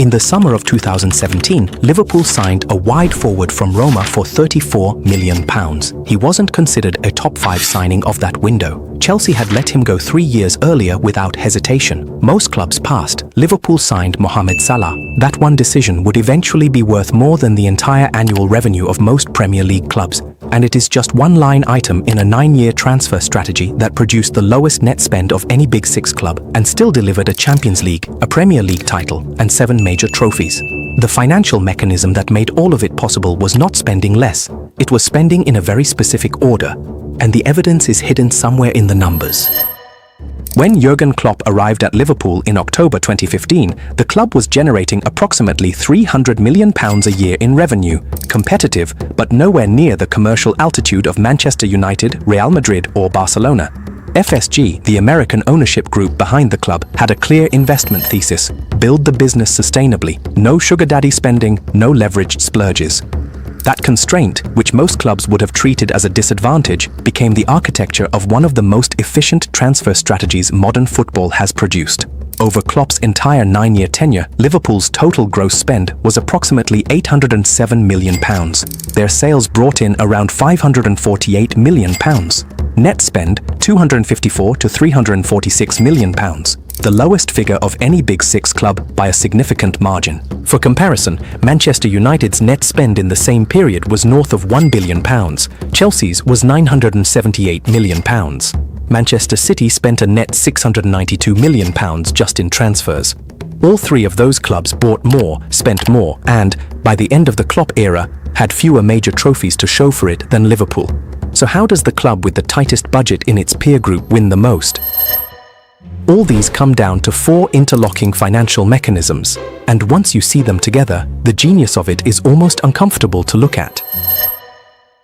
In the summer of 2017, Liverpool signed a wide forward from Roma for £34 million. He wasn't considered a top 5 signing of that window. Chelsea had let him go 3 years earlier without hesitation. Most clubs passed. Liverpool signed Mohamed Salah. That one decision would eventually be worth more than the entire annual revenue of most Premier League clubs. And it is just one line item in a 9-year transfer strategy that produced the lowest net spend of any Big Six club and still delivered a Champions League, a Premier League title, and 7 major trophies. The financial mechanism that made all of it possible was not spending less. It was spending in a very specific order. And the evidence is hidden somewhere in the numbers. When Jurgen Klopp arrived at Liverpool in October 2015, the club was generating approximately £300 million a year in revenue, competitive but nowhere near the commercial altitude of Manchester United, Real Madrid or Barcelona. FSG, the American ownership group behind the club, had a clear investment thesis: build the business sustainably, no sugar daddy spending, no leveraged splurges. That constraint, which most clubs would have treated as a disadvantage, became the architecture of one of the most efficient transfer strategies modern football has produced. Over Klopp's entire 9-year tenure, Liverpool's total gross spend was approximately £807 million. Their sales brought in around £548 million. Net spend, £254 to £346 million. The lowest figure of any Big Six club by a significant margin. For comparison, Manchester United's net spend in the same period was north of £1 billion. Chelsea's was £978 million. Manchester City spent a net £692 million just in transfers. All 3 of those clubs bought more, spent more, and, by the end of the Klopp era, had fewer major trophies to show for it than Liverpool. So how does the club with the tightest budget in its peer group win the most? All these come down to 4 interlocking financial mechanisms, and once you see them together, the genius of it is almost uncomfortable to look at.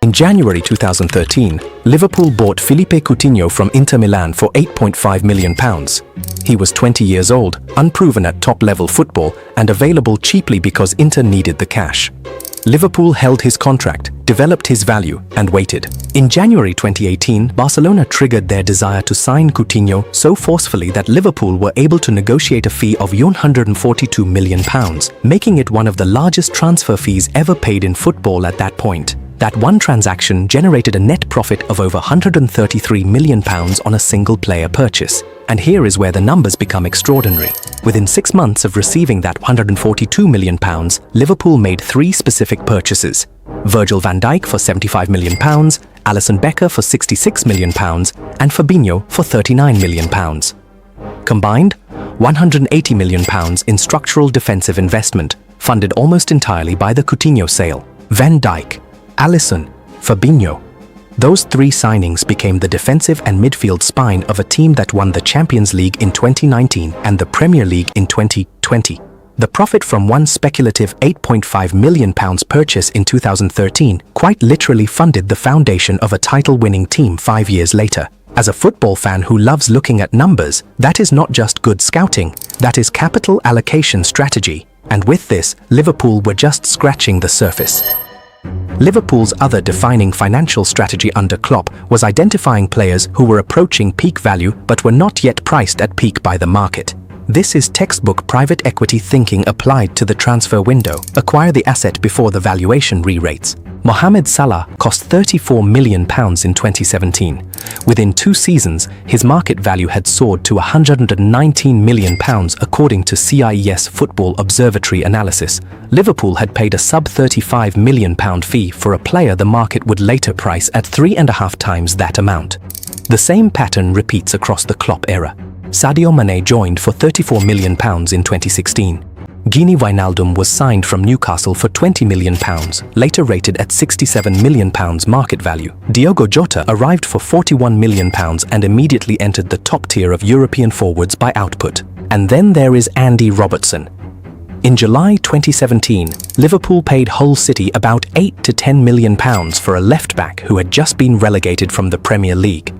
In January 2013, Liverpool bought Philippe Coutinho from Inter Milan for £8.5 million. He was 20 years old, unproven at top-level football, and available cheaply because Inter needed the cash. Liverpool held his contract, developed his value, and waited. In January 2018, Barcelona triggered their desire to sign Coutinho so forcefully that Liverpool were able to negotiate a fee of £142 million, making it one of the largest transfer fees ever paid in football at that point. That one transaction generated a net profit of over £133 million on a single-player purchase. And here is where the numbers become extraordinary. Within 6 months of receiving that £142 million, Liverpool made 3 specific purchases. Virgil van Dijk for £75 million, Alisson Becker for £66 million, and Fabinho for £39 million. Combined, £180 million in structural defensive investment, funded almost entirely by the Coutinho sale. Van Dijk, Alisson, Fabinho. Those 3 signings became the defensive and midfield spine of a team that won the Champions League in 2019 and the Premier League in 2020. The profit from one speculative £8.5 million purchase in 2013 quite literally funded the foundation of a title-winning team 5 years later. As a football fan who loves looking at numbers, that is not just good scouting, that is capital allocation strategy. And with this, Liverpool were just scratching the surface. Liverpool's other defining financial strategy under Klopp was identifying players who were approaching peak value but were not yet priced at peak by the market. This is textbook private equity thinking applied to the transfer window. Acquire the asset before the valuation re-rates. Mohamed Salah cost £34 million in 2017. Within 2 seasons, his market value had soared to £119 million according to CIES Football Observatory analysis. Liverpool had paid a sub-£35 million fee for a player the market would later price at 3.5 times that amount. The same pattern repeats across the Klopp era. Sadio Mane joined for £34 million in 2016. Gini Wijnaldum was signed from Newcastle for £20 million, later rated at £67 million market value. Diogo Jota arrived for £41 million and immediately entered the top tier of European forwards by output. And then there is Andy Robertson. In July 2017, Liverpool paid Hull City about £8 to £10 million for a left-back who had just been relegated from the Premier League.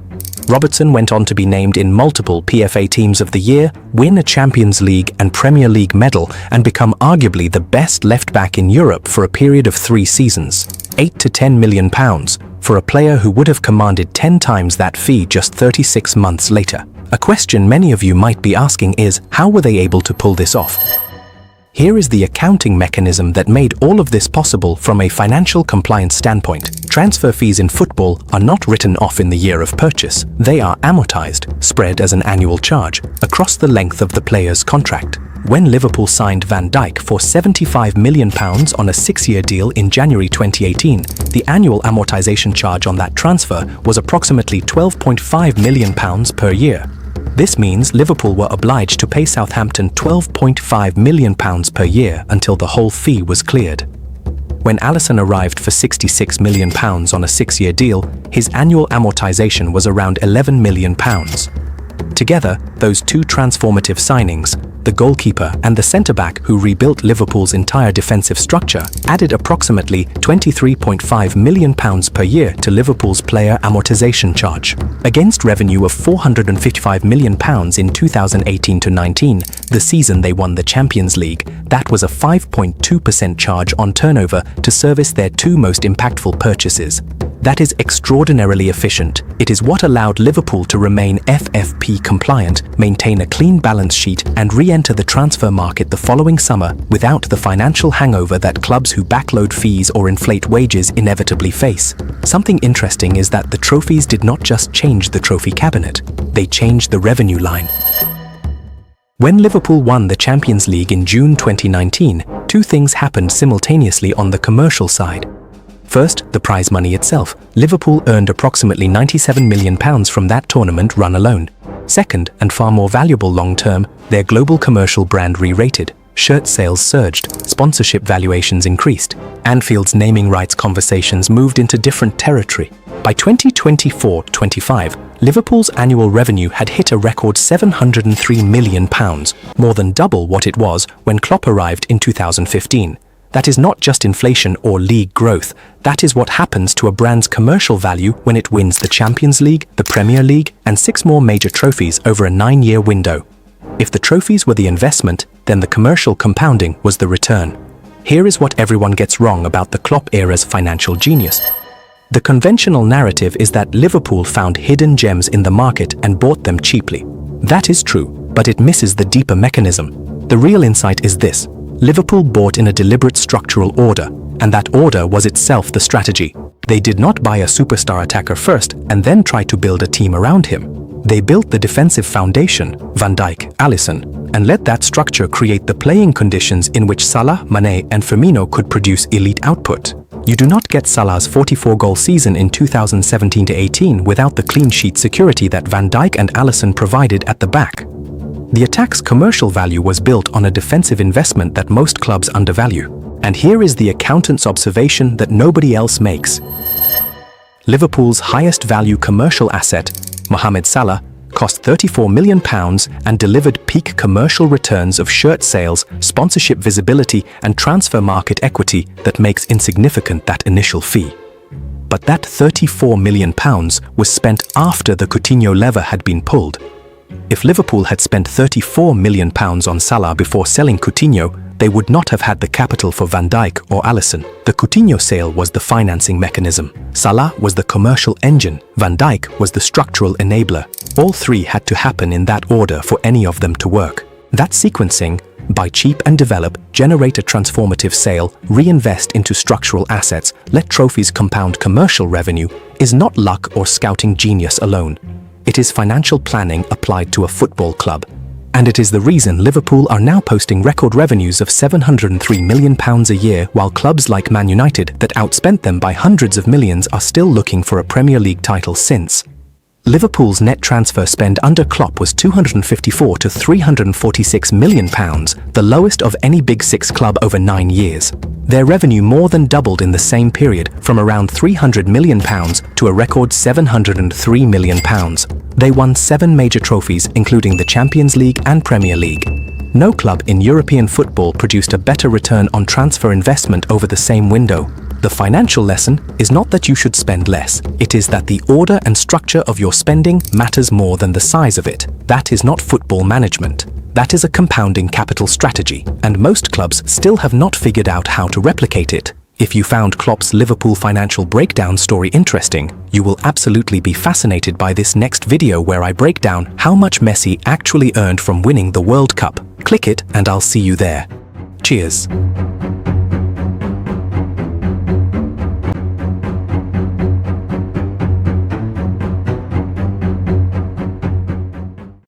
Robertson went on to be named in multiple PFA Teams of the Year, win a Champions League and Premier League medal, and become arguably the best left-back in Europe for a period of 3 seasons. £8 to £10 million for a player who would have commanded 10 times that fee just 36 months later. A question many of you might be asking is, how were they able to pull this off? Here is the accounting mechanism that made all of this possible from a financial compliance standpoint. Transfer fees in football are not written off in the year of purchase. They are amortized, spread as an annual charge, across the length of the player's contract. When Liverpool signed Van Dijk for £75 million on a 6-year deal in January 2018, the annual amortization charge on that transfer was approximately £12.5 million per year. This means Liverpool were obliged to pay Southampton £12.5 million per year until the whole fee was cleared. When Alisson arrived for £66 million on a 6-year deal, his annual amortization was around £11 million. Together, those two transformative signings, the goalkeeper and the centre-back who rebuilt Liverpool's entire defensive structure, added approximately £23.5 million per year to Liverpool's player amortization charge. Against revenue of £455 million in 2018-19, the season they won the Champions League, that was a 5.2% charge on turnover to service their two most impactful purchases. That is extraordinarily efficient. It is what allowed Liverpool to remain FFP-compliant, maintain a clean balance sheet, and re-enter the transfer market the following summer without the financial hangover that clubs who backload fees or inflate wages inevitably face. Something interesting is that the trophies did not just change the trophy cabinet, they changed the revenue line. When Liverpool won the Champions League in June 2019, two things happened simultaneously on the commercial side. First, the prize money itself. Liverpool earned approximately £97 million from that tournament run alone. Second, and far more valuable long-term, their global commercial brand re-rated. Shirt sales surged, sponsorship valuations increased. Anfield's naming rights conversations moved into different territory. By 2024-25, Liverpool's annual revenue had hit a record £703 million, more than double what it was when Klopp arrived in 2015. That is not just inflation or league growth. That is what happens to a brand's commercial value when it wins the Champions League, the Premier League, and 6 more major trophies over a 9-year window. If the trophies were the investment, then the commercial compounding was the return. Here is what everyone gets wrong about the Klopp era's financial genius. The conventional narrative is that Liverpool found hidden gems in the market and bought them cheaply. That is true, but it misses the deeper mechanism. The real insight is this. Liverpool bought in a deliberate structural order, and that order was itself the strategy. They did not buy a superstar attacker first and then try to build a team around him. They built the defensive foundation, Van Dijk, Alisson, and let that structure create the playing conditions in which Salah, Mane, and Firmino could produce elite output. You do not get Salah's 44-goal season in 2017-18 without the clean sheet security that Van Dijk and Alisson provided at the back. The attack's commercial value was built on a defensive investment that most clubs undervalue. And here is the accountant's observation that nobody else makes. Liverpool's highest value commercial asset, Mohamed Salah, cost £34 million and delivered peak commercial returns of shirt sales, sponsorship visibility, and transfer market equity that makes insignificant that initial fee. But that £34 million was spent after the Coutinho lever had been pulled. If Liverpool had spent £34 million on Salah before selling Coutinho, they would not have had the capital for Van Dijk or Alisson. The Coutinho sale was the financing mechanism. Salah was the commercial engine. Van Dijk was the structural enabler. All three had to happen in that order for any of them to work. That sequencing, buy cheap and develop, generate a transformative sale, reinvest into structural assets, let trophies compound commercial revenue, is not luck or scouting genius alone. It is financial planning applied to a football club. And it is the reason Liverpool are now posting record revenues of £703 million a year, while clubs like Man United that outspent them by hundreds of millions are still looking for a Premier League title since. Liverpool's net transfer spend under Klopp was £254 to £346 million, the lowest of any Big Six club over 9 years. Their revenue more than doubled in the same period, from around £300 million to a record £703 million. They won 7 major trophies, including the Champions League and Premier League. No club in European football produced a better return on transfer investment over the same window. The financial lesson is not that you should spend less, it is that the order and structure of your spending matters more than the size of it. That is not football management. That is a compounding capital strategy, and most clubs still have not figured out how to replicate it. If you found Klopp's Liverpool financial breakdown story interesting, you will absolutely be fascinated by this next video where I break down how much Messi actually earned from winning the World Cup. Click it and I'll see you there. Cheers.